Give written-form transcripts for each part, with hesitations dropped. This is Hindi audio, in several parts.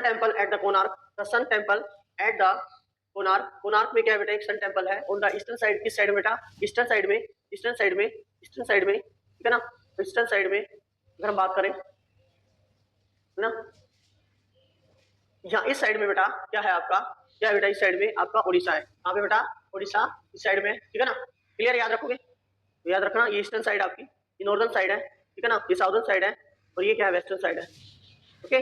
Temple at the Konark, the sun temple at the Konark, Konark में क्या है बेटा एक सन टेम्पल है ऑन द ईस्टर्न साइड, किस साइड में बेटा, ईस्टर्न साइड में, ईस्टर्न साइड में, ईस्टर्न साइड में, ठीक है ना, ईस्टर्न साइड में अगर हम बात करें ना, यहाँ इस साइड में बेटा क्या है आपका, क्या है बेटा इस साइड में आपका उड़ीसा है, यहाँ पे बेटा उड़ीसा इस साइड में, ठीक है ना, क्लियर, याद रखोगे, तो याद रखना ये ईस्टर्न साइड आपकी, ये नॉर्दर्न साइड है, ठीक है ना, ये साउदर्न साइड है और ये क्या है वेस्टर्न साइड है, okay.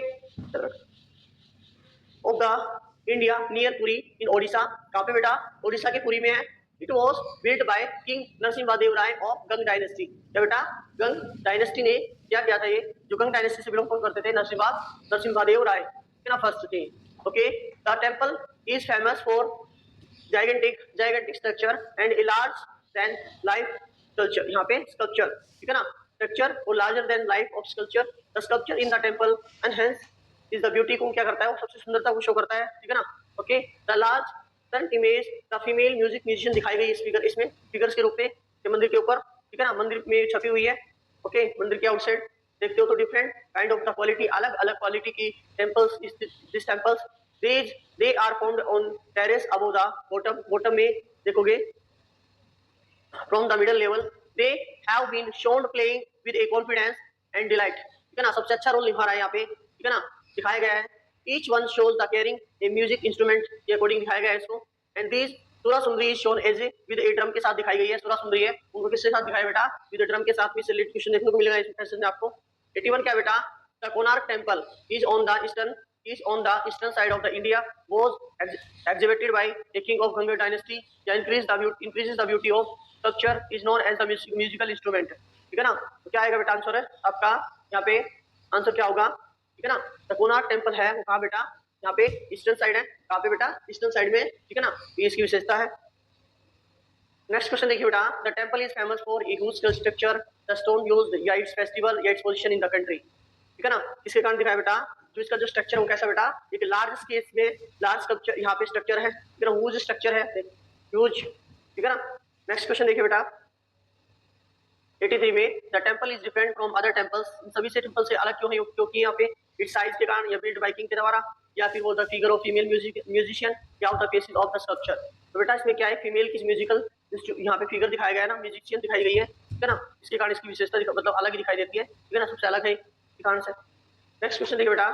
Of the India near Puri in Odisha, कहाँ पे बेटा, ओडिशा के पुरी में है। It was built by king Narasimha Rai of Ganga dynasty, क्या बेटा गंग डायनेस्टी ने क्या किया था, ये जो गंग डायनेस्टी से बिलोंग करते थे नरसिम्हा राय ना फर्स्ट थे, okay. The temple is famous for gigantic structure and a large than life sculpture, यहाँ पे sculpture, ठीक है ना, structure और larger than life of sculpture, the sculpture in the temple and hence is the beauty को क्या करता है, वो सबसे सुंदरता को शो करता है, ठीक है ना, okay. the large front image, the female music musician दिखाई गई इस फिगर, इसमें फिगर्स के रूप में मंदिर के ऊपर, ठीक है ना, मंदिर में छपी हुई है, ओके। मंदिर के आउटसाइड देखते हो तो different kind of the quality, अलग अलग क्वालिटी की temples, this temples they are found on terrace above the bottom, bottom में देखोगे from the middle level they have been shown playing with a confidence and delight, ठीक है ना, सबसे अच्छा रोल निभा रहा है यहाँ पे, ठीक है ना, दिखाया गया है, each one shows the carrying a music instrument के अकॉर्डिंग दिखाया गया है इसको, and these सुरा सुंदरी is shown as with a drum के साथ दिखाई गई है, सुरा सुंदरी है उनको किसके साथ दिखाया बेटा, with a drum के साथ, में से क्वेश्चन देखने को मिलेगा इस क्वेश्चन में आपको। 81 क्या बेटा, the Konark temple is on the eastern side of the India, was exhibited by a king of Ganga dynasty, increases the beauty of structure, is known as the musical instrument, ठीक है ना, तो क्या आएगा बेटा आंसर है आपका, यहाँ पे आंसर क्या होगा, ठीक है ना, द कोणार्क टेम्पल है वो कहाँ बेटा, यहाँ पे ईस्टर्न साइड है, कहाँ पे बेटा ईस्टर्न साइड में, ठीक है ना, ये इसकी विशेषता है। नेक्स्ट क्वेश्चन देखिए बेटा, the temple is famous for a huge structure, the stone used या इट्स फेस्टिवल या its position in the country, ठीक है ना, इसके कारण दिखाया बेटा, जो इसका जो स्ट्रक्चर है कैसा बेटा, एक लार्ज स्केल में लार्ज स्ट्रक्चर यहाँ पे स्ट्रक्चर है, ठीक है ना, ह्यूज स्ट्रक्चर है, ह्यूज, ठीक है ना। नेक्स्ट क्वेश्चन देखिए बेटा 83 में, the temple is different from other temples, सभी से टेम्पल से अलग क्यों है, क्योंकि यहाँ पे इट्स साइज के कारण या बिल्ड बाय किंग के द्वारा, या फिर वो the figure of female musician या of the faces of the sculpture, तो बेटा इसमें क्या है, फीमेल की म्यूजिकल यहाँ पे फिगर दिखाया गया है ना, म्यूजिशियन दिखाई गई है, ठीक है ना, इसके कारण इसकी विशेषता मतलब अलग ही दिखाई देती है, ठीक है ना, सबसे अलग है कारण से। नेक्स्ट क्वेश्चन देखिए बेटा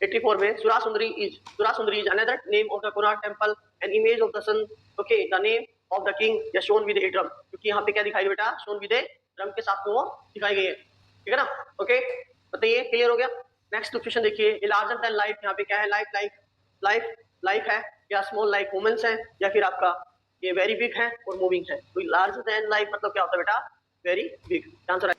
84 में, Sura Sundari is another name of the Konark temple and image of the sun, okay, the name of the king या शोन विद ए ड्रम, क्योंकि यहाँ पे क्या दिखाई बेटा, शोन विद ए ड्रम के साथ में वो दिखाई गई है, ठीक है ना, ओके, बताइए क्लियर हो गया। नेक्स्ट क्वेश्चन देखिए, लार्जर देन लाइफ, यहाँ पे क्या है, लाइफ है या स्मॉल लाइक वुमेन्स है या फिर आपका ये वेरी बिग है और मूविंग है, तो लार्जर देन लाइफ मतलब क्या होता है बेटा, वेरी बिग, आंसर है।